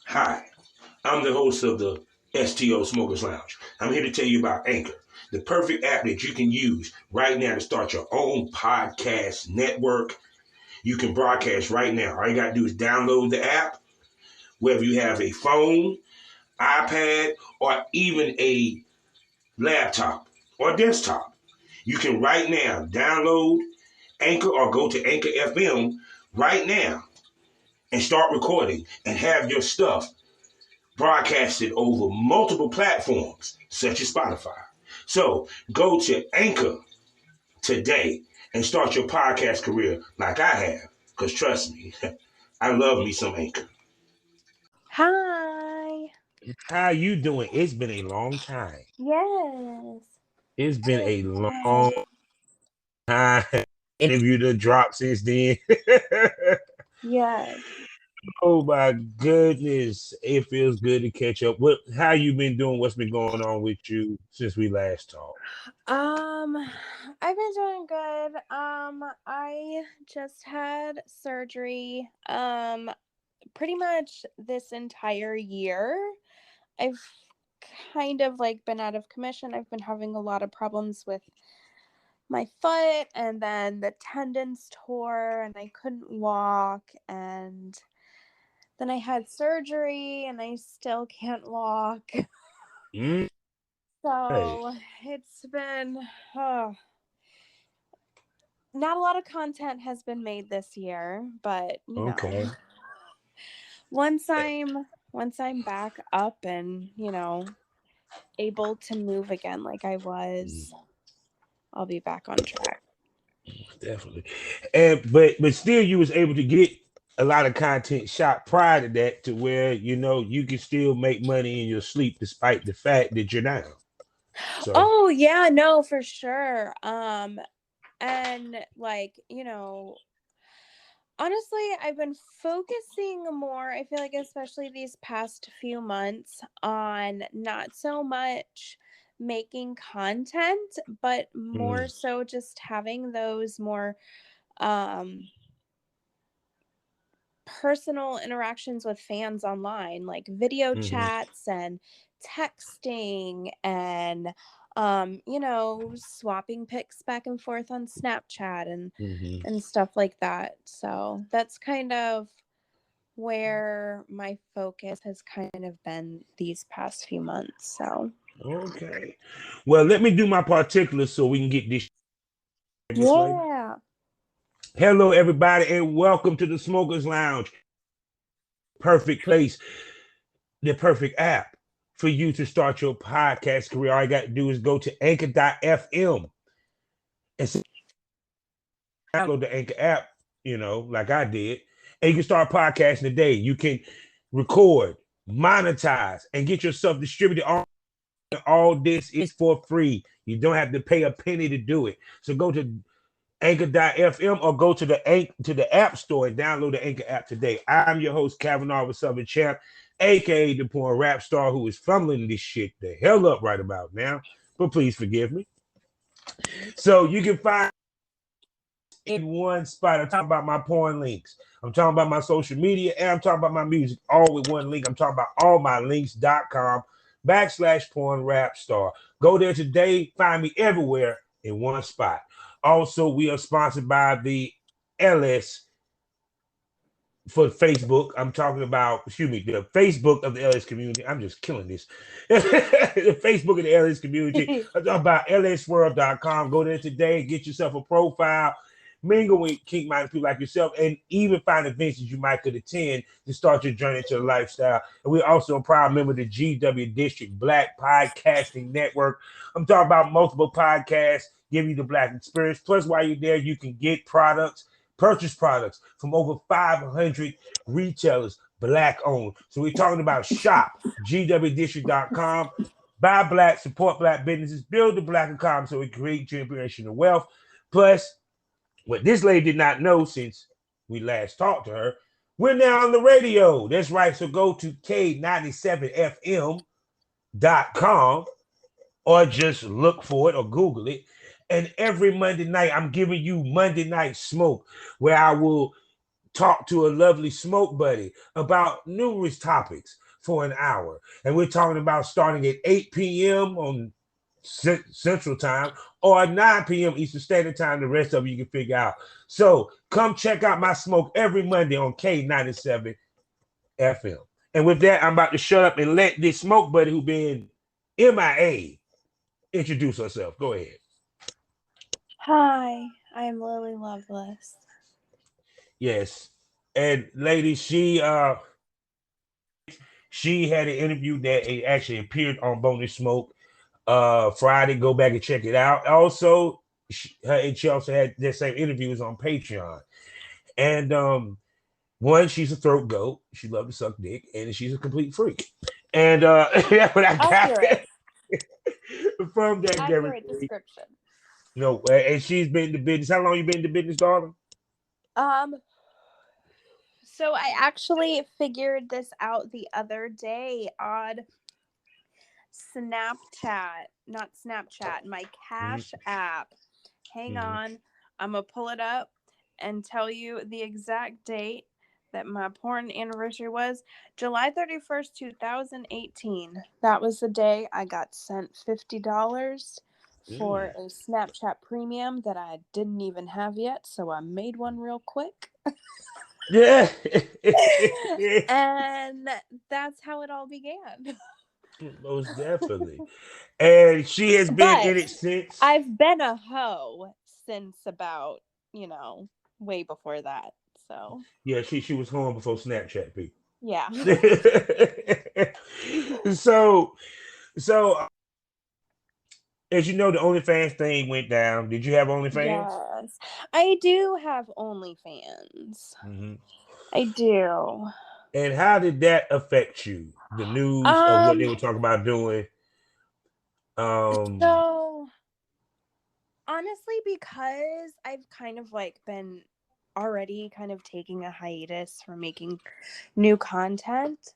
Hi, I'm the host of the STO Smokers Lounge. I'm here to tell you about Anchor, the perfect app that you can use right now to start your own podcast network. You can broadcast right now. All you got to do is download the app, whether you have a phone, iPad, or even a laptop or desktop. You can right now download Anchor or go to Anchor FM right now and start recording and have your stuff broadcasted over multiple platforms such as Spotify. So go to Anchor today and start your podcast career like I have. Because trust me, I love me some Anchor. Hi. How you doing? It's been a long time. Yes. It's been a long time. Interview to drop since then. Yes. Oh my goodness. It feels good to catch up. How you been doing? What's been going on with you since we last talked? I've been doing good. I just had surgery. Pretty much this entire year. I've kind of been out of commission. I've been having a lot of problems with my foot, and then the tendons tore and I couldn't walk, and then I had surgery and I still can't walk. Mm, hey. So it's been not a lot of content has been made this year, but Okay. once I'm back up and able to move again like I was, I'll be back on track. Definitely. But still you was able to get a lot of content shot prior to that to where you can still make money in your sleep despite the fact that you're down. So Oh yeah, no, for sure. And honestly, I've been focusing more, I feel like especially these past few months, on not so much making content, but more so just having those more personal interactions with fans online, like video chats and texting and swapping pics back and forth on Snapchat and stuff like that. So that's kind of where my focus has kind of been these past few months. So okay. Well, let me do my particulars so we can get this. yeah. Hello, everybody, and welcome to the Smokers Lounge. Perfect place, the perfect app for you to start your podcast career. All you got to do is go to anchor.fm and download the Anchor app, like I did, and you can start podcasting today. You can record, monetize, and get yourself distributed. All this is for free. You don't have to pay a penny to do it. So go to anchor.fm or go to the app store and download the Anchor app today. I'm your host, Kavanaugh with Southern Champ, aka the PornRapStar, who is fumbling this shit the hell up right about now. But please forgive me. So you can find in one spot. I'm talking about my porn links. I'm talking about my social media, and I'm talking about my music, all with one link. I'm talking about allmylinks.com/PornRapStar. Go there today. Find me everywhere in one spot. Also, we are sponsored by the LS for Facebook. I'm talking about, the Facebook of the LS community. I'm just killing this. The Facebook of the LS community. I'm talking about lsworld.com. Go there today, get yourself a profile, mingle with kink-minded people like yourself, and even find events that you might could attend to start your journey to the lifestyle. And we're also a proud member of the GW District Black Podcasting Network. I'm talking about multiple podcasts, give you the Black experience. Plus, while you're there, you can get purchase products from over 500 retailers, Black owned. So we're talking about shop, gwdistrict.com. Buy Black, support Black businesses, build the Black economy so we create generational wealth. Plus, what this lady did not know since we last talked to her, we're now on the radio. That's right. So go to K97FM.com or just look for it or Google it. And every Monday night, I'm giving you Monday Night Smoke, where I will talk to a lovely smoke buddy about numerous topics for an hour. And we're talking about starting at 8 p.m. on Central Time or 9 p.m. Eastern Standard Time. The rest of you can figure out. So come check out my smoke every Monday on K97 FM. And with that, I'm about to shut up and let this smoke buddy who been MIA introduce herself. Go ahead. Hi, I'm Lily Loveles. Yes. And ladies, she had an interview that it actually appeared on Bonus Smoke Friday. Go back and check it out. Also, she also had that same interviews on Patreon. And one, she's a throat goat. She loves to suck dick, and she's a complete freak. And that's what I got from that. Accurate description. And she's been in the business. How long you been in the business, darling? So I actually figured this out the other day on Snapchat, not Snapchat, my Cash app. Hang on, I'm gonna pull it up and tell you the exact date that my porn anniversary was. July 31st, 2018. That was the day I got sent $50 for a Snapchat premium that I didn't even have yet, so I made one real quick. Yeah. And that's how it all began. Most definitely. And she has been in it since. I've been a hoe since about, way before that. So yeah, she was home before Snapchat, people. Yeah. so as you know, the OnlyFans thing went down. Did you have OnlyFans? Yes, I do have OnlyFans. I do. And how did that affect you? The news of what they were talking about doing. So honestly, because I've kind of been already kind of taking a hiatus from making new content,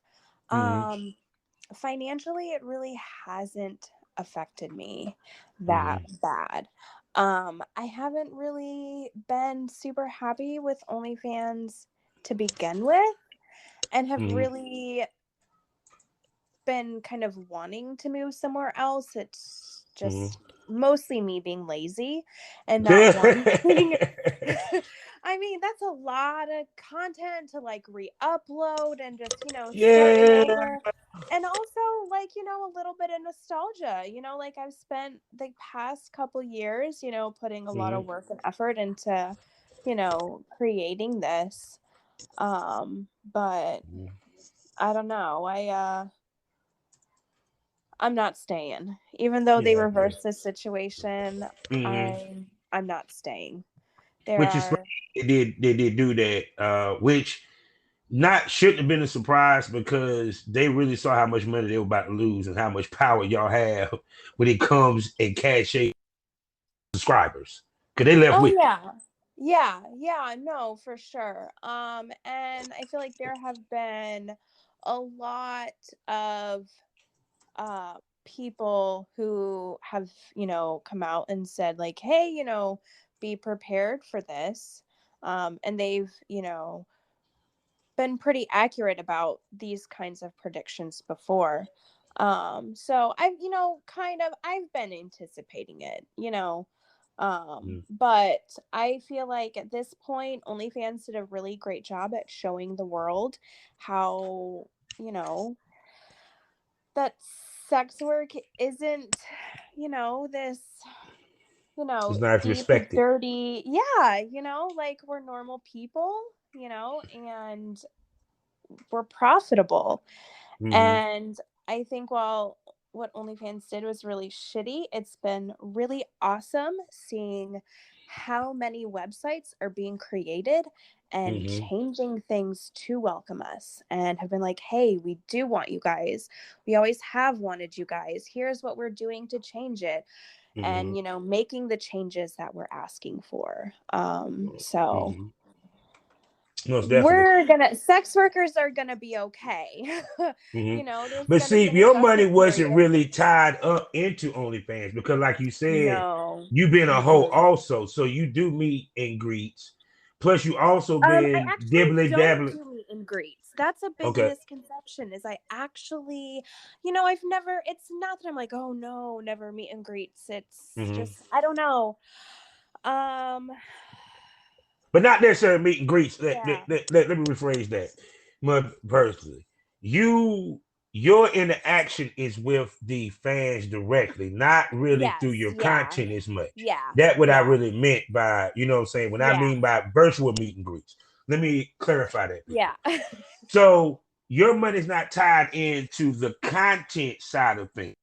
financially it really hasn't affected me that bad. I haven't really been super happy with OnlyFans to begin with, and have really been kind of wanting to move somewhere else. It's just mostly me being lazy and not wanting. I mean, that's a lot of content to re-upload and just starting over. And also a little bit of nostalgia. I've spent the past couple years putting a lot of work and effort into creating this, but I don't know, I'm not staying. Even though they reversed the situation, I'm not staying. Which is they did do that, which shouldn't have been a surprise, because they really saw how much money they were about to lose and how much power y'all have when it comes in cash subscribers. Because they left with Yeah, no, for sure. And I feel like there have been a lot of people who have come out and said hey, be prepared for this, and they've been pretty accurate about these kinds of predictions before. So I've I've been anticipating it, but I feel like at this point OnlyFans did a really great job at showing the world how that sex work isn't this it's not deep, respected, dirty. We're normal people, and we're profitable. And I think while what OnlyFans did was really shitty, it's been really awesome seeing how many websites are being created and changing things to welcome us, and have been like, hey, we do want you guys. We always have wanted you guys. Here's what we're doing to change it. And, making the changes that we're asking for. So sex workers are gonna be okay. But see, your money wasn't really tied up into OnlyFans, because like you said, you've been a hoe also. So you do meet and greets. Plus, you also I been actually dibbling don't dabbling. do meet and greets. That's a big Okay. misconception. Is I actually, I've never. It's not that I'm like, oh no, never meet and greets. It's Hmm. just I don't know. Um, But not necessarily meet and greets. yeah, Let me rephrase that. Personally, you your interaction is with the fans directly, not really through yes, your yeah, content as much. yeah, That's what I yeah, really meant by, you know what I'm saying, when I yeah, mean by virtual meet and greets. Let me clarify that, yeah, people. So your money's not tied into the content side of things.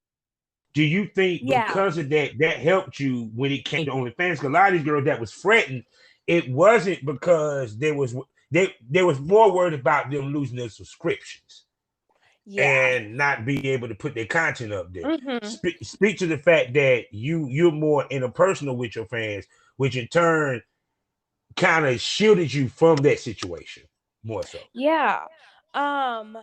Do you think yeah. because of that, that helped you when it came to OnlyFans? Because a lot of these girls that was fretting, it wasn't because there was more worried about them losing their subscriptions Yeah. and not be able to put their content up there. Mm-hmm. Speak to the fact that you're more interpersonal with your fans, which in turn kind of shielded you from that situation more so. Yeah. Um,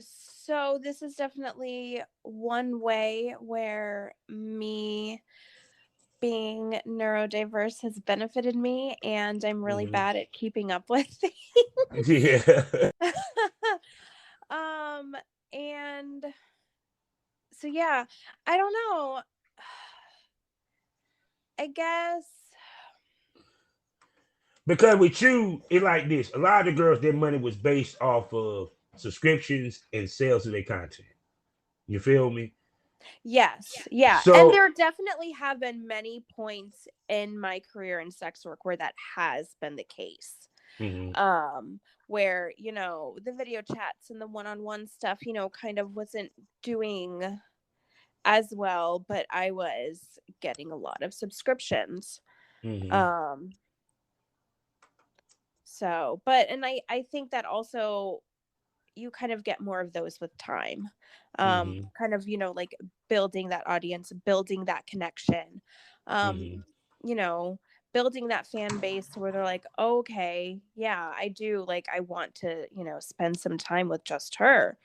so this is definitely one way where me being neurodiverse has benefited me, and I'm really Mhm. bad at keeping up with things. Yeah. um, and so yeah, I don't know. I guess Because with you, it like this. A lot of the girls, their money was based off of subscriptions and sales of their content. You feel me? yes, yeah. And So, there definitely have been many points in my career in sex work where that has been the case. mhm, um where the video chats and the one-on-one stuff kind of wasn't doing as well, but I was getting a lot of subscriptions. mhm, um so but and I think that also you kind of get more of those with time. mhm, Kind of like building that audience, building that connection, um mhm, you know building that fan base to where they're like, okay, yeah, I do, like, I want to spend some time with just her.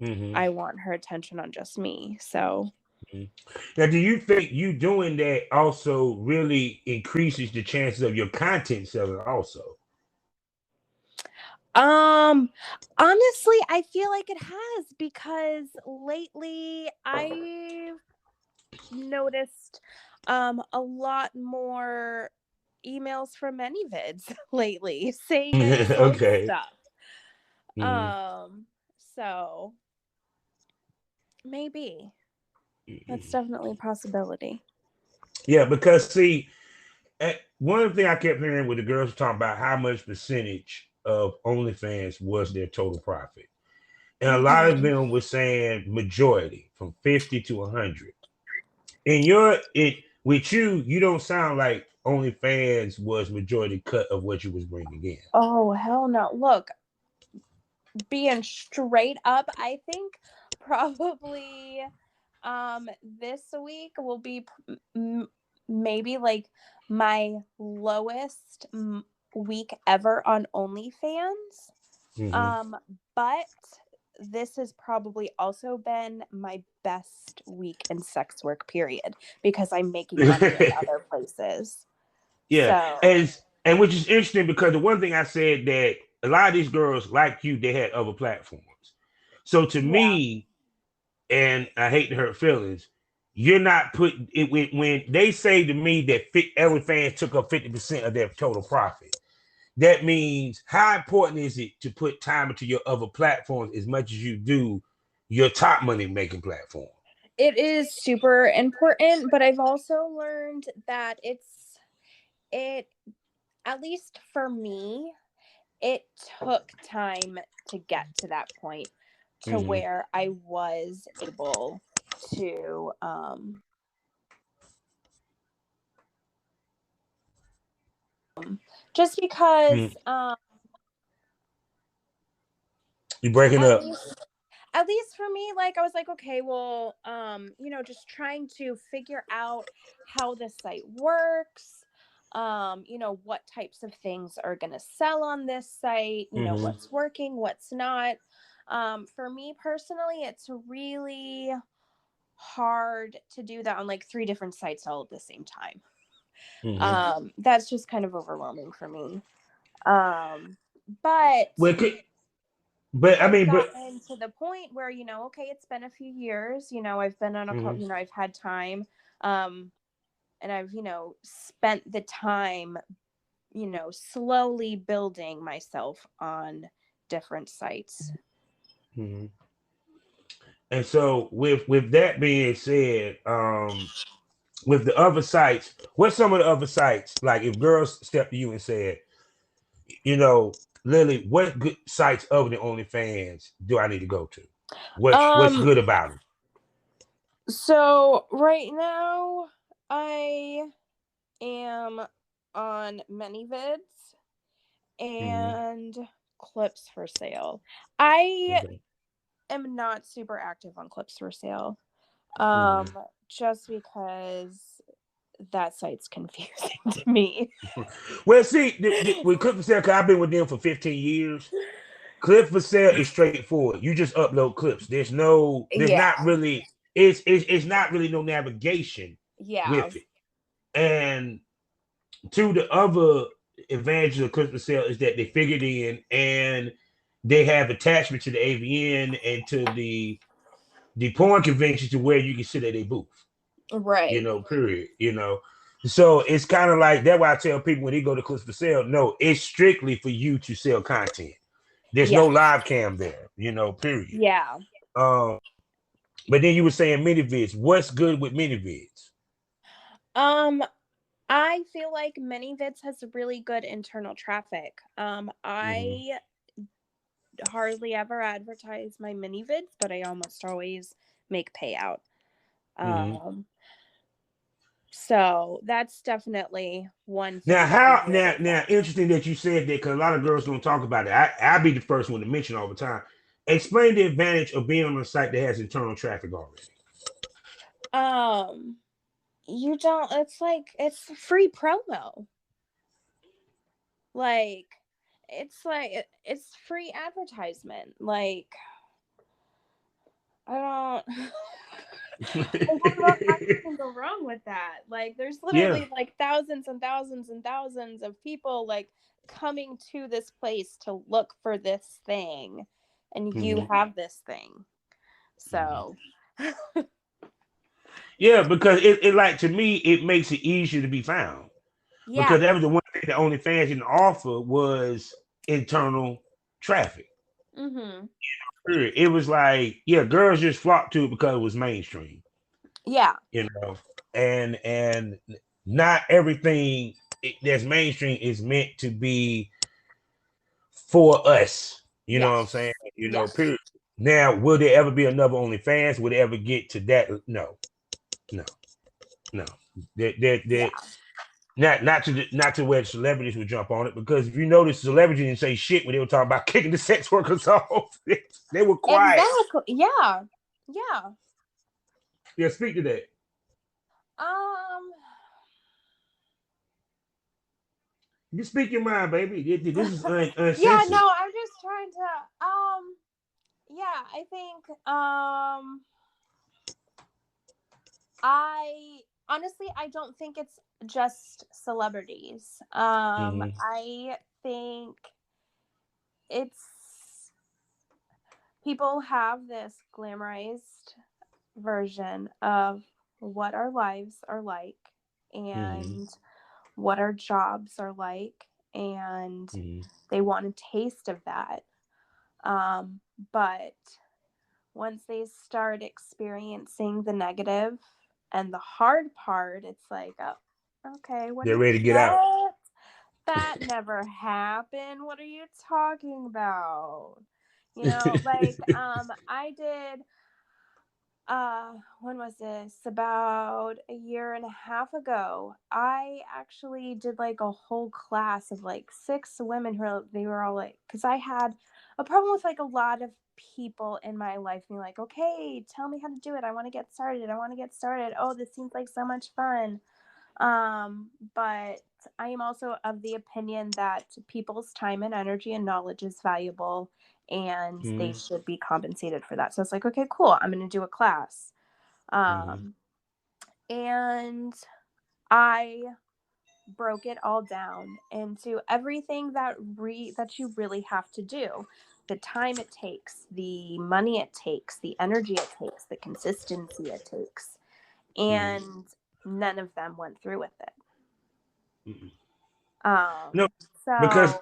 mhm, I want her attention on just me. So mhm. Now, do you think you doing that also really increases the chances of your content selling? Also, um honestly, I feel like it has, because lately I've noticed a lot more emails from ManyVids lately saying I sell okay. stuff. Mhm, Um so maybe that's mhm. definitely a possibility. Yeah, because see, one thing I kept hearing with the girls talking about how much percentage of OnlyFans was their total profit. And a lot of Mhm. them were saying majority from 50 to 100. And you don't sound like OnlyFans was majority cut of what you was bringing in. Oh, hell no. Look, being straight up, I think probably this week will be maybe like my lowest week ever on OnlyFans. Hmm. Um, but this has probably also been my best week in sex work, period, because I'm making money in other places. Yeah, So, and which is interesting because the one thing I said that a lot of these girls like you, they had other platforms. So to yeah. me, and I hate to hurt feelings, you're not putting it when they say to me that OnlyFans took up 50% of their total profit. That means how important is it to put time into your other platforms as much as you do your top money making platform? It is super important, but I've also learned that it at least for me, it took time to get to that point to Mm-hmm. where I was able to just because Mm-hmm. You breaking at up? least for me, like, I was like, okay, well, just trying to figure out how the site works, what types of things are going to sell on this site, Mm-hmm. what's working, what's not. For me personally, it's really hard to do that on like three different sites all at the same time. That's just kind of overwhelming for me. But Well, but I I've mean, but gotten to the point where, okay, it's been a few years, I've been on I've had time, and I've, spent the time, slowly building myself on different sites. and so with that being said, with the other sites, what's some of the other sites? Like if girls step to you and said, Lily, what good sites other than OnlyFans do I need to go to? What's good about them? So right now I am on ManyVids and Clips for Sale. I am not super active on Clips for Sale. Just because that site's confusing to me. Well, see, with Clip for Sale, because I've been with them for 15 years. Clip for Sale is straightforward. You just upload clips. There's not really, it's not really no navigation with it. And to the other advantage of Clip for Sale is that they figured in and they have attachment to the AVN and to the porn convention to where you can sit at a booth. Right. Period. So it's kind of like that's why I tell people when they go to Clips for Sale, no, it's strictly for you to sell content. There's no live cam there, period. Yeah. But then you were saying ManyVids. What's good with ManyVids? I feel like ManyVids has really good internal traffic. I hardly ever advertise my ManyVids, but I almost always make payout. So that's definitely one thing. Now interesting that you said that because a lot of girls don't talk about it. I'll be the first one to mention all the time. Explain the advantage of being on a site that has internal traffic already. You don't. It's free promo. It's free advertisement. I don't. How can go wrong with that? There's literally thousands and thousands and thousands of people coming to this place to look for this thing, and you have this thing. So yeah, because it like to me it makes it easier to be found. Yeah. Because that was the one thing that OnlyFans didn't offer was internal traffic. It was like, girls just flocked to it because it was mainstream. Yeah. And not everything that's mainstream is meant to be for us. You know what I'm saying? Period. Now, will there ever be another OnlyFans? Will it ever get to that? No. Not to where celebrities would jump on it, because if you notice, celebrities didn't say shit when they were talking about kicking the sex workers off. They were quiet. Exactly. Yeah. Yeah, speak to that. You speak your mind, baby. This is uncensored. Yeah, no, I'm just trying to yeah, I think I honestly I don't think it's just celebrities. I think it's people have this glamorized version of what our lives are like and what our jobs are like, and they want a taste of that. But once they start experiencing the negative and the hard part, it's like, oh, okay, what? They're ready to get out. That never happened. What are you talking about? I did when was this? About a year and a half ago. I actually did a whole class of 6 women who they were all because I had a problem with a lot of people in my life being okay, tell me how to do it. I want to get started. Oh, this seems like so much fun. But I am also of the opinion that people's time and energy and knowledge is valuable, and they should be compensated for that. So it's okay, cool. I'm going to do a class. And I broke it all down into everything that you really have to do. The time it takes, the money it takes, the energy it takes, the consistency it takes. And none of them went through with it. No, because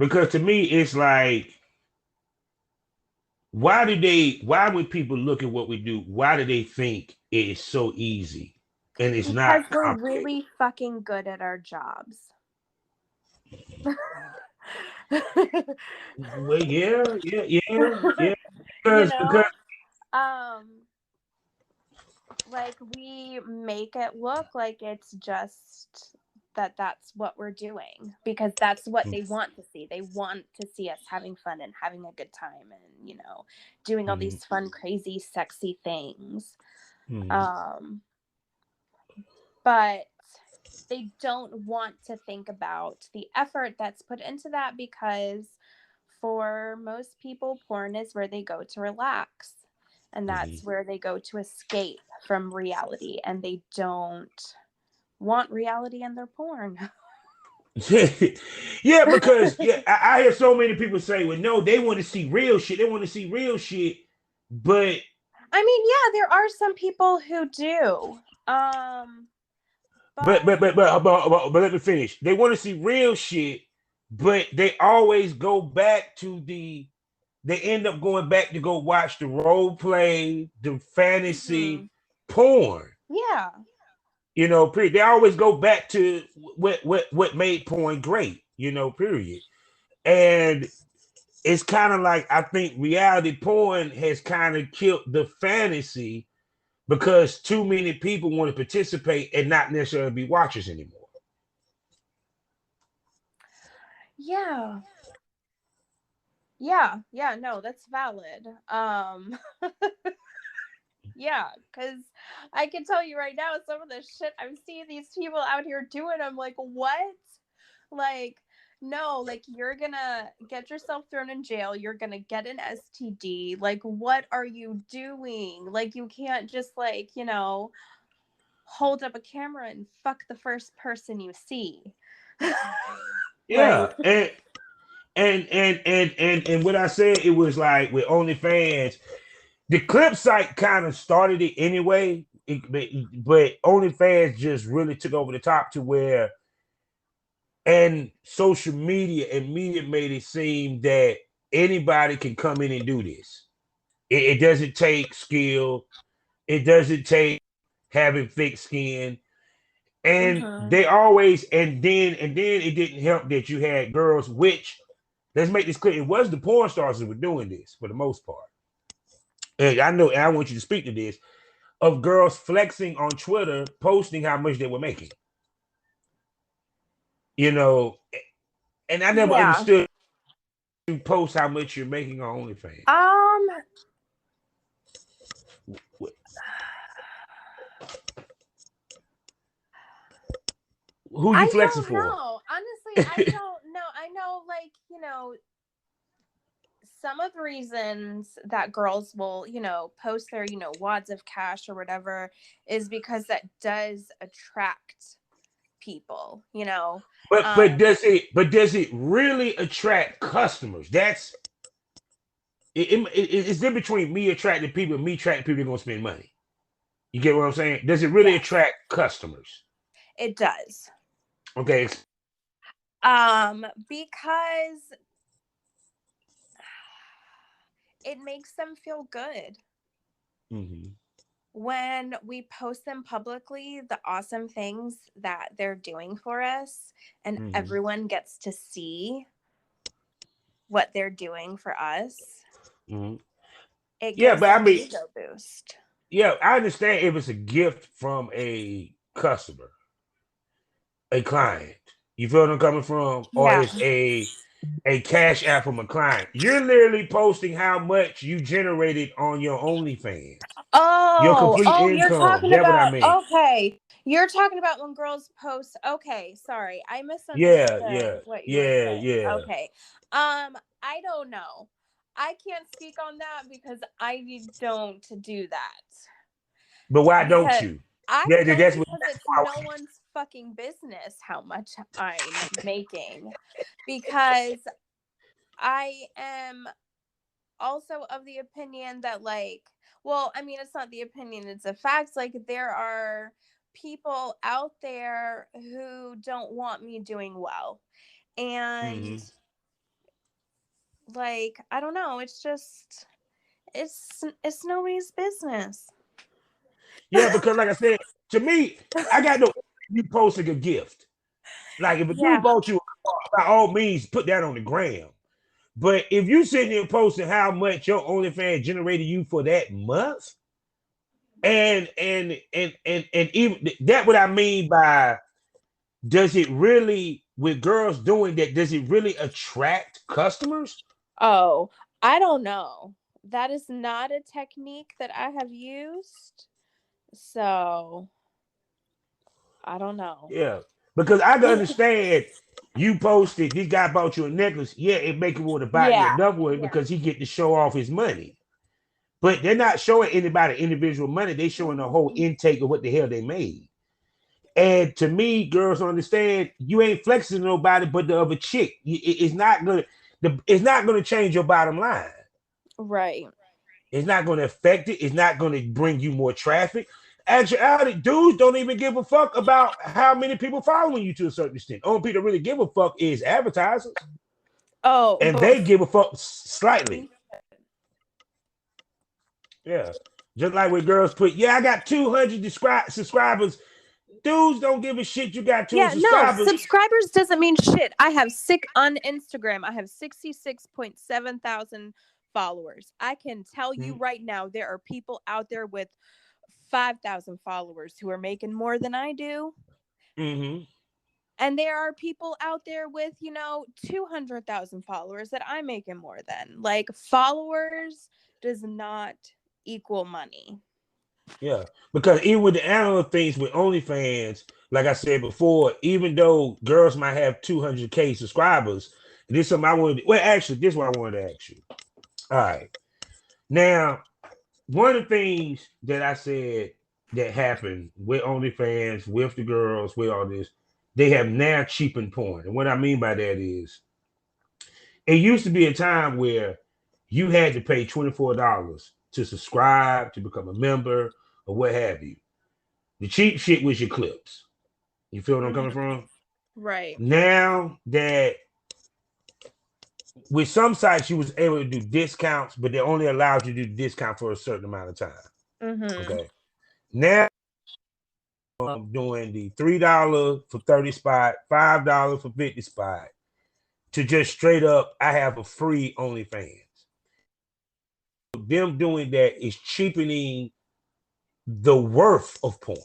So to me it's like, why when people look at what we do, why do they think it is so easy and it's because not we're complicated? really fucking good at our jobs. Well, yeah. You Because know, like we make it look like it's just that's what we're doing because that's what they want to see. They want to see us having fun and having a good time and, you know, doing all these fun, crazy, sexy things. But they don't want to think about the effort that's put into that because for most people, porn is where they go to relax. And that's where they go to escape from reality. And they don't want reality in their porn. Yeah, because I hear so many people say, well, no, they want to see real shit. They want to see real shit. But I mean, yeah, there are some people who do. But let me finish. They want to see real shit, but they always go back to they end up going back to go watch the role play, the fantasy porn. Yeah. You know, period. They always go back to what made porn great, you know, period. And it's kind of like, I think reality porn has kind of killed the fantasy because too many people want to participate and not necessarily be watchers anymore. Yeah, no, that's valid. Yeah, because I can tell you right now, some of the shit I'm seeing these people out here doing, I'm like, what? Like, no, like, you're gonna get yourself thrown in jail. You're gonna get an STD. Like, what are you doing? Like, you can't just, like, you know, hold up a camera and fuck the first person you see. Yeah, Like, and what I said, it was like with OnlyFans, the clip site kind of started it anyway, but OnlyFans just really took over the top to where, and social media and media made it seem that anybody can come in and do this. It doesn't take skill. It doesn't take having thick skin. And they always, and then it didn't help that you had girls, which, let's make this clear, it was the porn stars that were doing this for the most part. And I know, and I want you to speak to this, of girls flexing on Twitter, posting how much they were making. You know, and I never understood you post how much you're making on OnlyFans. Who you flexing for? I don't know. Honestly, I don't know. I know, like, you know, some of the reasons that girls will, you know, post their, you know, wads of cash or whatever is because that does attract people, you know. But does it really attract customers? That's it's different between me attracting people and me attracting people that are gonna spend money. You get what I'm saying? Does it really attract customers? It does. Okay. Because it makes them feel good. When we post them publicly, the awesome things that they're doing for us, and everyone gets to see what they're doing for us, it gives but I them mean, an ego boost. Yeah, I understand if it's a gift from a customer, a client. You feel what I'm coming from? Or it's a cash app from a client. You're literally posting how much you generated on your OnlyFans. Your complete You're income. talking That's what I about, mean. okay. You're talking about when girls post, okay, sorry. I Yeah. misunderstood what you were saying. Okay. I don't know. I can't speak on that because I don't do that. But why don't you? I Yeah, don't that's what. because it's no one's fucking business how much I'm making because I am also of the opinion that like, well, I mean, it's not the opinion, it's a fact. Like there are people out there who don't want me doing well. And Mm-hmm. like, I don't know, it's just it's nobody's business. Yeah, because like I said, to me, I got no. You posting a gift. Like if a dude Yeah. bought you a car, by all means, put that on the gram. But if you sitting here posting how much your OnlyFans generated you for that month, and even that what I mean by does it really with girls doing that, does it really attract customers? Oh, I don't know. That is not a technique that I have used. So, I don't know. Yeah. Because I can understand you posted this guy bought you a necklace. Yeah, it make him want to buy you Yeah. another one Yeah. because he get to show off his money. But they're not showing anybody individual money. They showing the whole intake of what the hell they made. And to me, girls understand you ain't flexing nobody but the other chick. It's not gonna change your bottom line. Right. It's not gonna affect it. It's not gonna bring you more traffic. Actuality, dudes don't even give a fuck about how many people following you to a certain extent. Only people that really give a fuck is advertisers, Oh, and but they give a fuck slightly. Yeah, just like when girls put, yeah, I got 200 subscribers. Dudes don't give a shit. You got 200 yeah, no, subscribers. subscribers doesn't mean shit. I have sick on Instagram. I have 66.7 thousand followers. I can tell you right now, there are people out there with 5,000 followers who are making more than I do. Mm-hmm. And there are people out there with, 200,000 followers that I'm making more than. Like, followers does not equal money. Yeah, because even with the animal things with OnlyFans, like I said before, even though girls might have 200K subscribers, this is something I wanted. Well, actually, this is what I wanted to ask you. All right, now one of the things that I said that happened with OnlyFans, with the girls, with all this, they have now cheapened porn, and what I mean by that is, it used to be a time where you had to pay $24 to subscribe, to become a member, or what have you. The cheap shit was your clips. You feel what I'm coming from? Right. Now that with some sites you was able to do discounts, but they only allowed you to do discount for a certain amount of time. Mm-hmm. Okay. Now I'm doing the $3 for 30 spot, $5 for 50 spot, to just straight up, I have a free OnlyFans. Them doing that is cheapening the worth of porn.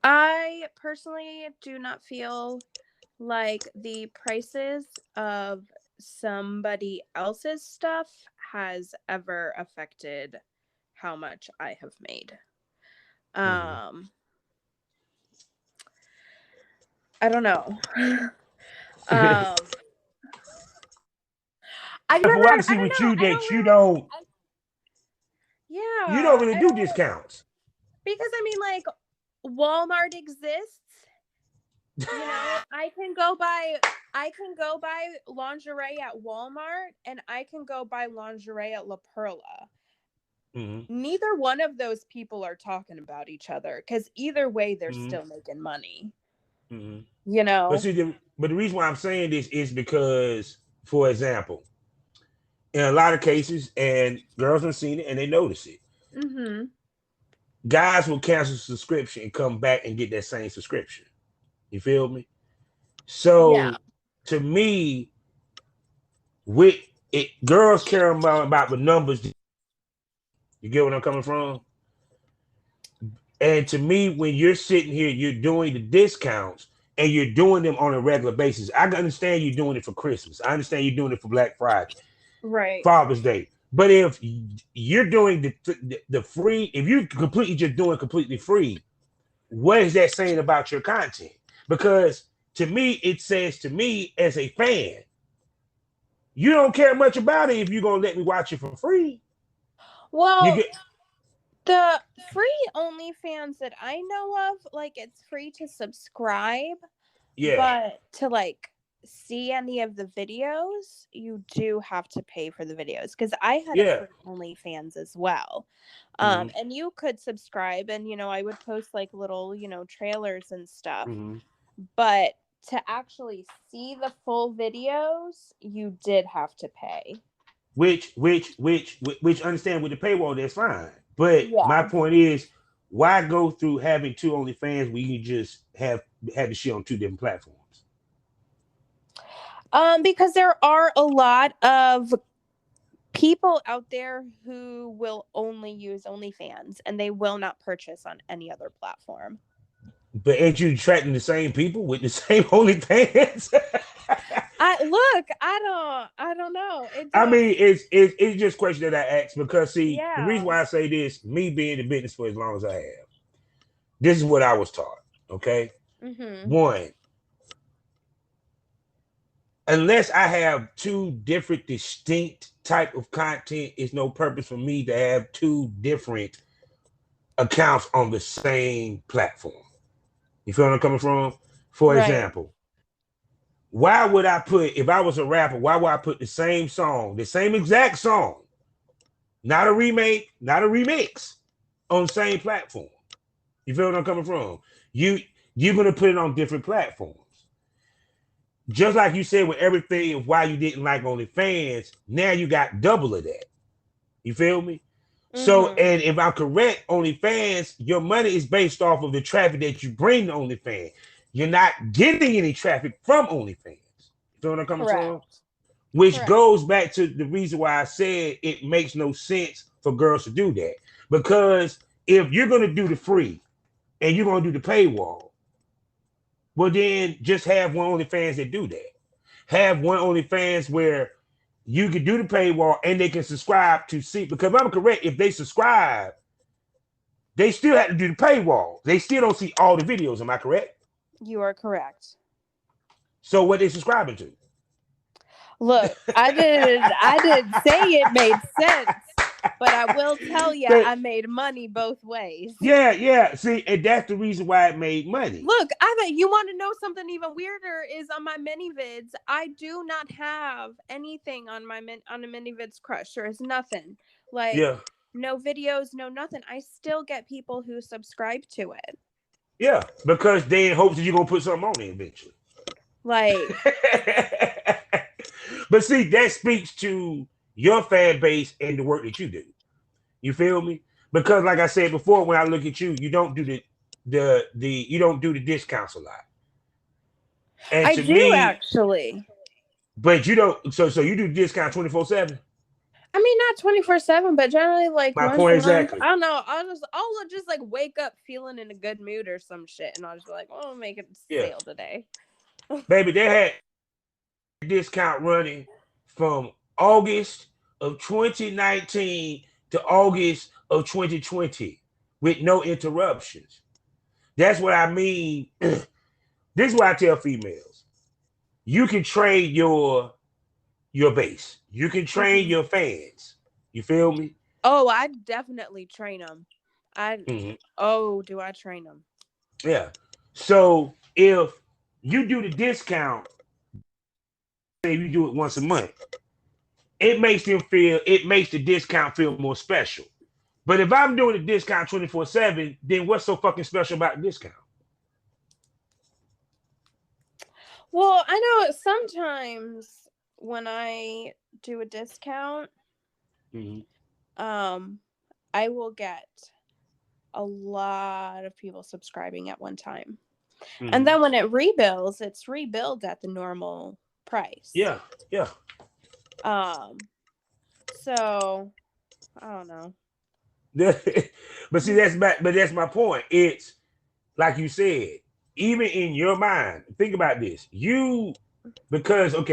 I personally do not feel like the prices of somebody else's stuff has ever affected how much I have made. Mm-hmm. I don't know. um I've From never what I can I see don't with know. you, I don't that really you don't yeah, really I do don't discounts. because I mean like Walmart exists. I can go buy lingerie at Walmart and I can go buy lingerie at La Perla. Mm-hmm. Neither one of those people are talking about each other because either way they're Mm-hmm. still making money. Mm-hmm. You But know? see, but the reason why I'm saying this is because, for example, in a lot of cases, and girls have seen it and they notice it, Mm-hmm. guys will cancel subscription and come back and get that same subscription. You feel me? Yeah. So to me, with it, girls care about the numbers. You get what I'm coming from? And to me, when you're sitting here, you're doing the discounts and you're doing them on a regular basis. I understand you're doing it for Christmas. I understand you're doing it for Black Friday, Right. Father's Day. But if you're doing the free, if you completely just doing completely free, what is that saying about your content? Because to me, it says to me as a fan, you don't care much about it if you're gonna let me watch it for free. You Well, get The free OnlyFans that I know of, like, it's free to subscribe, Yeah, but to like see any of the videos, you do have to pay for the videos. Because I had a yeah. free OnlyFans as well. Mm-hmm. And you could subscribe, and I would post like little, trailers and stuff. Mm-hmm. But to actually see the full videos, you did have to pay. Which understand with the paywall, that's fine. But my Yeah. point is, why go through having two OnlyFans when you just have the shit on two different platforms? Because there are a lot of people out there who will only use OnlyFans and they will not purchase on any other platform. But ain't you attracting the same people with the same OnlyFans? I don't know. I mean, it's just a question that I ask because see, the reason Yeah. why I say this, me being in the business for as long as I have, this is what I was taught. Okay, Mm-hmm. one, unless I have two different distinct type of content, it's no purpose for me to have two different accounts on the same platform. You feel where I'm coming from? For Right. example, why would I put, if I was a rapper, why would I put the same song, the same exact song, not a remake, not a remix, on the same platform? You feel where I'm coming from? You you're gonna put it on different platforms. Just like you said with everything of why you didn't like OnlyFans, now you got double of that. You feel me? So, Mm-hmm. and if I'm correct, OnlyFans, your money is based off of the traffic that you bring to OnlyFans. You're not getting any traffic from OnlyFans. You feel what I'm coming from? Correct. Which Correct. goes back to the reason why I said it makes no sense for girls to do that. Because if you're going to do the free and you're going to do the paywall, well, then just have one OnlyFans that do that. Have one OnlyFans where you can do the paywall and they can subscribe to see. Because if I'm correct, if they subscribe, they still have to do the paywall. They still don't see all the videos. Am I correct? You are correct. So what they subscribing to? Look, I didn't say it made sense, but I will tell you I made money both ways. Yeah. See, and that's the reason why it made money. Look, I bet you want to know something even weirder is on my mini vids. I do not have anything on on the mini vids crush. There is nothing. Like Yeah. no videos, no nothing. I still get people who subscribe to it. Yeah, because they in hopes that you're gonna put something on it eventually. Like, But see, that speaks to your fan base and the work that you do. You feel me? Because like I said before, when I look at you, you don't do the you don't do the discounts a lot. And I to do me, actually. but you don't. So you do discount 24/7. I mean, not 24/7, but generally like My once point a month. exactly. I don't know. I'll just like wake up feeling in a good mood or some shit, and I'll just be like, "Oh, I'll make a Yeah, sale today." baby, they had discount running from August of 2019 to August of 2020 with no interruptions. That's what I mean. This is what I tell females. You can trade your base. You can train your fans. You feel me? Oh, I definitely train them. Mm-hmm. Do I train them? Yeah. So if you do the discount, say you do it once a month, it makes the discount feel more special. But if I'm doing the discount 24/7, then what's so fucking special about the discount? Well, I know sometimes when I do a discount, um, I will get a lot of people subscribing at one time. And then when it rebuilds, it's rebilled at the normal price. Yeah. So I don't know. But see, that's my point. It's like you said, even in your mind, think about this. Because of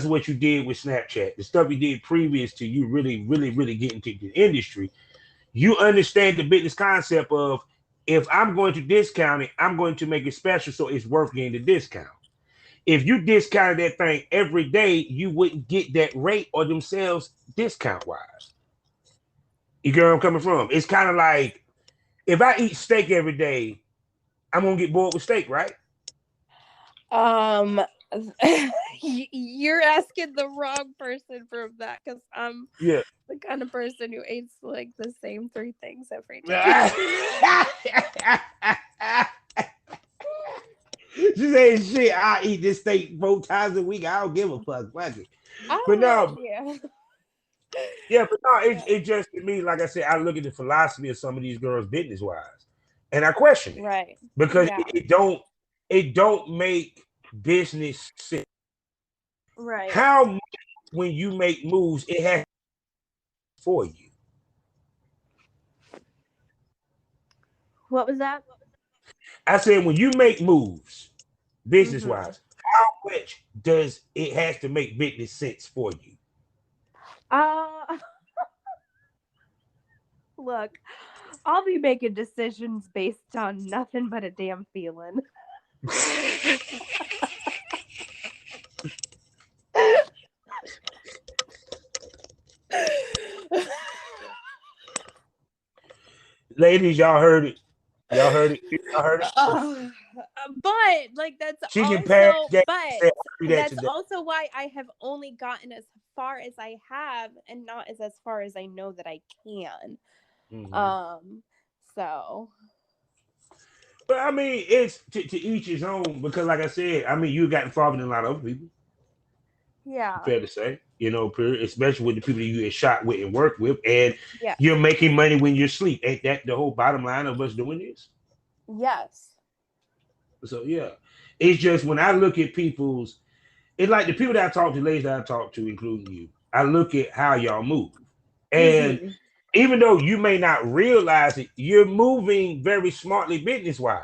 what you did with Snapchat, the stuff you did previous to you really getting into the industry, you understand the business concept of, if I'm going to discount it, I'm going to make it special so it's worth getting the discount. If you discounted that thing every day, you wouldn't get that rate or themselves discount wise. You get where I'm coming from? It's kind of like if I eat steak every day, I'm gonna get bored with steak, right? Um, you're asking the wrong person for that because I'm Yeah. the kind of person who eats like the same 3 things every day. She said, "Shit, I eat this steak 4 times a week. I don't give a fuck, fuck it." But no, Yeah. yeah, but no, it just to me, like I said, I look at the philosophy of some of these girls business wise, and I question it Right. because Yeah. it don't make business sense. Right. How much when you make moves, it has for you. What was that? I said when you make moves, business Mm-hmm. wise, how much does it has to make business sense for you? Look, I'll be making decisions based on nothing but a damn feeling. Ladies, y'all heard it. Y'all heard it. Y'all heard it. But like She can pass gas. but Do that that's today. also why I have only gotten as far as I have and not as far as I know that I can. Mm-hmm. So But I mean, it's to each his own because, like I said, I mean, you got involved in a lot of other people. yeah. Fair to say, period. Especially with the people that you get shot with and work with, and Yeah. you're making money when you're asleep. Ain't that the whole bottom line of us doing this? Yes. So yeah, it's just when I look at people's, it's like the people that I talk to, ladies that I talk to, including you. I look at how y'all move, and Mm-hmm. even though you may not realize it, you're moving very smartly business wise.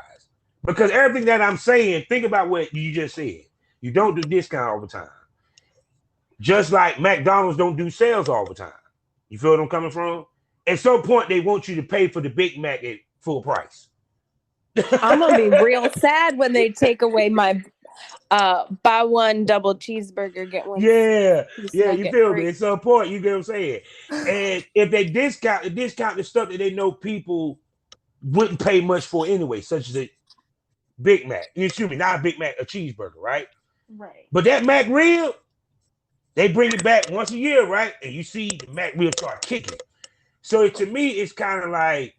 Because everything that I'm saying, think about what you just said. You don't do discount all the time. Just like McDonald's don't do sales all the time. You feel what I'm coming from? At some point, they want you to pay for the Big Mac at full price. I'm gonna be real sad when they take away my buy one double cheeseburger, get one Yeah, piece yeah, you nugget feel me? free. At some point, you get what I'm saying. And if they discount the stuff that they know people wouldn't pay much for anyway, such as a Big Mac. Excuse me, not a Big Mac, a cheeseburger, right? Right. But that Mac rib, they bring it back once a year, right? And you see the Mac rib start kicking. So to me, it's kind of like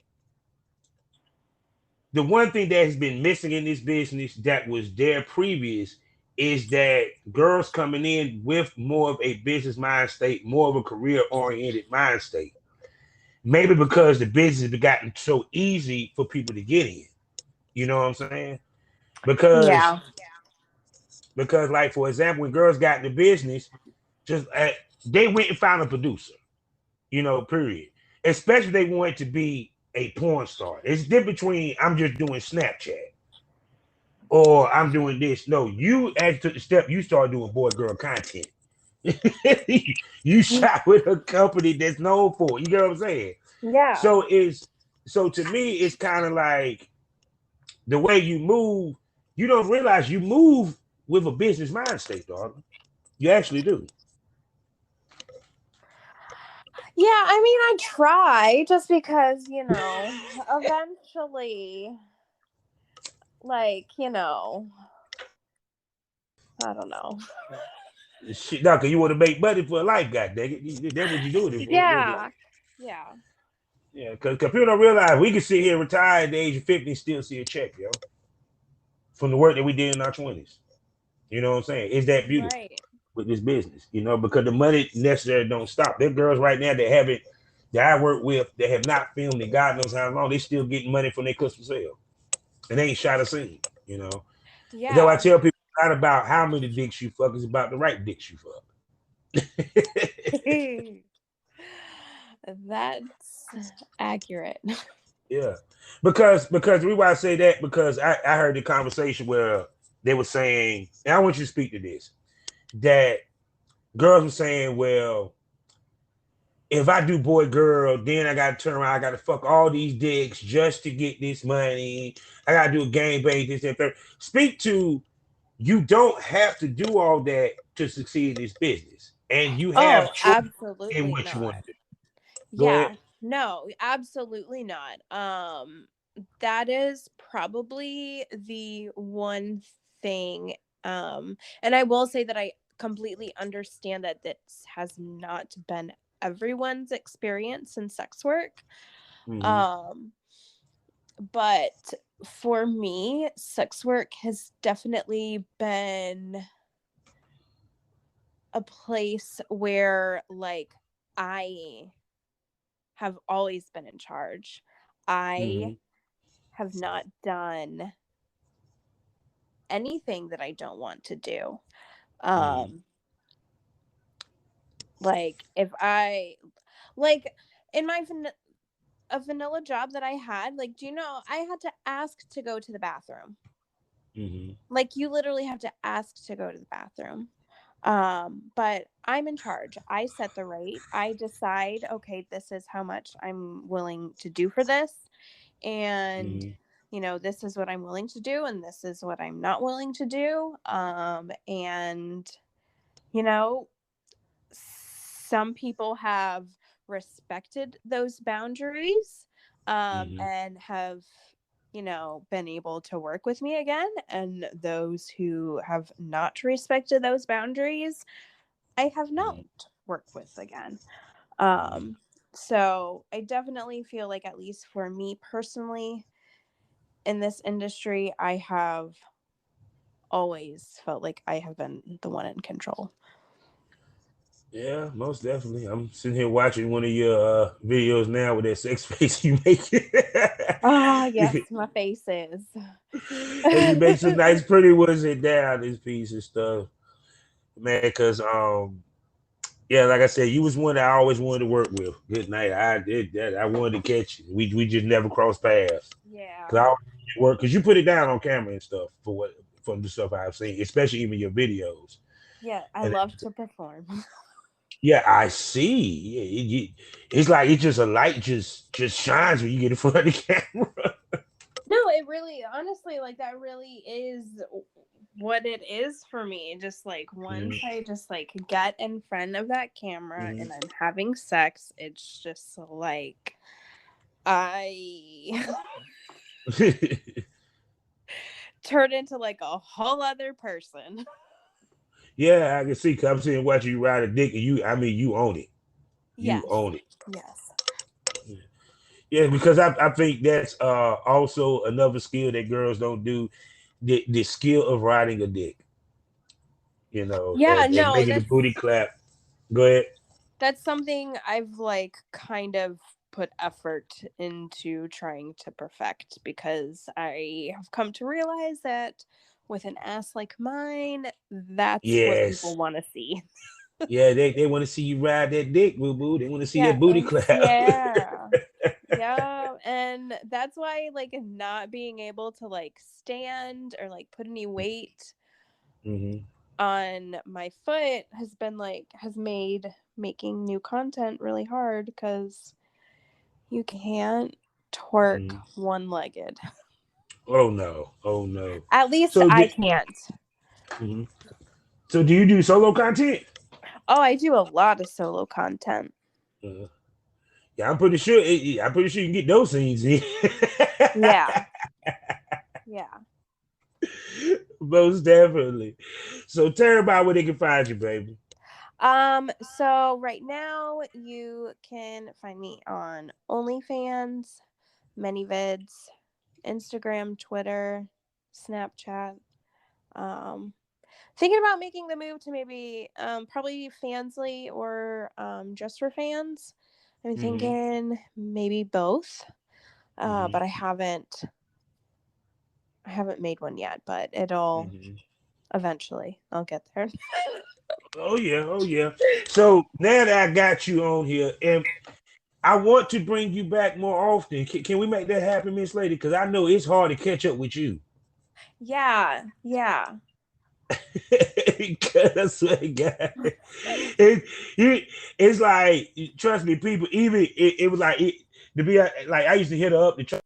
the one thing that has been missing in this business that was there previous is that girls coming in with more of a business mind state, more of a career oriented mind state. Maybe because the business has gotten so easy for people to get in. You know what I'm saying? Because Yeah. because like for example, when girls got into business, just they went and found a producer. Period. Especially if they wanted to be a porn star. It's different between I'm just doing Snapchat or I'm doing this. No, you actually took the step. You started doing boy girl content. You shot with a company that's known for it. You get what I'm saying? Yeah. So to me, it's kind of like the way you move. You don't realize you move with a business mind state, dog. You actually do. Yeah, I mean, I try just because, eventually, like, I don't know. Shit, no, cause you want to make money for a life, god dang it. That's what you doing it for. Yeah. Yeah. Yeah, cause people don't realize we can sit here retired at the age of 50 and still see a check, yo, from the work that we did in our 20s. You know what I'm saying? It's that beautiful Right. with this business, because the money necessarily don't stop. There are girls right now that I work with that have not filmed in God knows how long. They still getting money from their customer sale. And they ain't shot a scene. That's why I Yeah. tell people it's not about how many dicks you fuck, it's about the right dicks you fuck. That's accurate. Yeah. Because the reason why I say that, because I heard the conversation where they were saying, and I want you to speak to this, that girls were saying, well, if I do boy girl, then I gotta turn around, I gotta fuck all these dicks just to get this money. I gotta do a game bang, this and third. Speak to you don't have to do all that to succeed in this business. And you Oh, have choice in absolutely what you want not. to do. Go Yeah. ahead. No, absolutely not. That is probably the one thing. And I will say that I completely understand that this has not been everyone's experience in sex work. Mm-hmm. Um, but for me, sex work has definitely been a place where like I have always been in charge. Mm-hmm. I have not done anything that I don't want to do. Mm-hmm. Like if I like in my a vanilla job that I had, like, do you know I had to ask to go to the bathroom? Mm-hmm. Like you literally have to ask to go to the bathroom. But I'm in charge. I set the rate. I decide, okay, this is how much I'm willing to do for this. And Mm-hmm. this is what I'm willing to do and this is what I'm not willing to do. And you know, some people have respected those boundaries, Mm-hmm. and have been able to work with me again, and those who have not respected those boundaries I have not worked with again. Mm-hmm. um so I definitely feel like, at least for me personally, in this industry, I have always felt like I have been the one in control. Yeah, most definitely. I'm sitting here watching one of your videos now with that sex face you make. Ah, yes, my face is. And you make some nice, pretty ones and down this piece and stuff, man. Because yeah, like I said, you was one that I always wanted to work with. Good night. I did that. I wanted to catch you. We just never crossed paths. Yeah. Cause I always work because you put it down on camera and stuff from the stuff I've seen, especially even your videos. Yeah, I And love to perform. yeah, I see. Yeah, it's like it's just a light just shines when you get in front of the camera. No, it really, honestly, like, that really is what it is for me. Just like once I just like get in front of that camera Mm-hmm. and I'm having sex, it's just like I turn into like a whole other person. Yeah, I can see. Cause I'm sitting watching you ride a dick, and I mean, you own it. You Yes. own it. Yes. Yeah, because I think that's also another skill that girls don't do. The skill of riding a dick, Yeah, and no, making the booty clap. Go ahead. that's something I've like kind of put effort into trying to perfect, because I have come to realize that with an ass like mine, that's what people Yes. want to see. Yeah, they want to see you ride that dick, boo boo. They want to see Yeah, that booty clap. yeah. Yeah, and that's why like not being able to like stand or like put any weight Mm-hmm. on my foot has made making new content really hard, because you can't twerk Mm-hmm. one-legged. Oh no. Oh no. At least So, I can't. mhm. So do you do solo content? Oh, I do a lot of solo content. Uh, yeah, I'm pretty sure. I'm pretty sure you can get those scenes in. Yeah. Yeah. Most definitely. So tell everybody where they can find you, baby. So right now you can find me on OnlyFans, ManyVids, Instagram, Twitter, Snapchat. Um, Thinking about making the move to maybe probably Fansly or just for fans. I'm Mm-hmm. thinking maybe both. Mm-hmm. But I haven't made one yet, but it'll Mm-hmm. eventually. I'll get there. Oh yeah, oh yeah. So now that I got you on here, and I want to bring you back more often. Can we make that happen, Miss Lady? Because I know it's hard to catch up with you. Yeah, yeah. Because I swear to God, it, it's like trust me, people. Even it was like to be like I used to hit her up to try.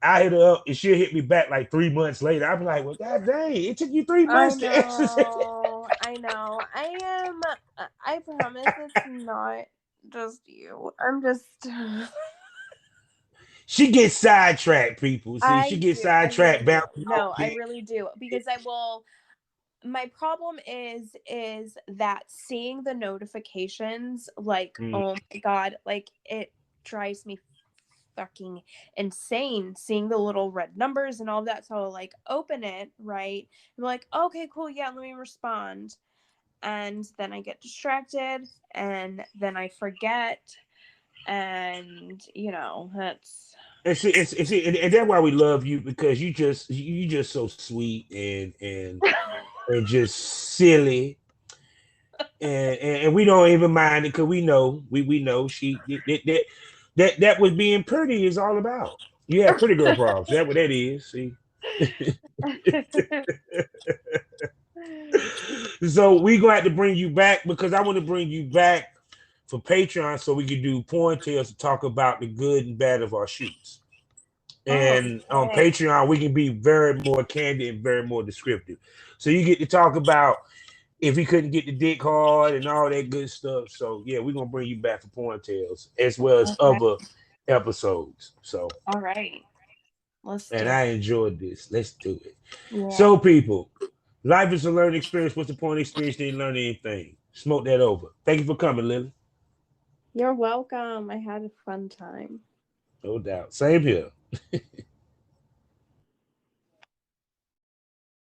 I hit her up and she'll hit me back like 3 months later. I'm like, well, god dang, it took you 3 months to answer. I know. I promise it's not. just you. I'm just. She gets sidetracked, people. See, she I gets do. I sidetracked, really do. bouncing off No, I it. really do because I will. My problem is that seeing the notifications, like, Mm. oh my god, like it drives me fucking insane seeing the little red numbers and all of that. So I'll like open it, right? I'm like, okay, cool, yeah, let me respond. And then I get distracted and then I forget. And that's And that's why we love you, because you just so sweet and just silly, and we don't even mind it because we know that was being pretty is all about. You have pretty girl problems. That's what that is. See. So we gonna have to bring you back, because I want to bring you back for Patreon so we can do porn tales to talk about the good and bad of our shoots. And on okay. Patreon, we can be very more candid and very more descriptive. So you get to talk about if he couldn't get the dick hard and all that good stuff. So yeah, we're gonna bring you back for porn tales as well as Okay. other episodes. So, All right. Let's and do I it. enjoyed this. Let's do it. Yeah. So people, life is a learning experience. What's the point of experience? Didn't learn anything. Smoke that over. Thank you for coming, Lily. You're welcome. I had a fun time. No doubt. Same here.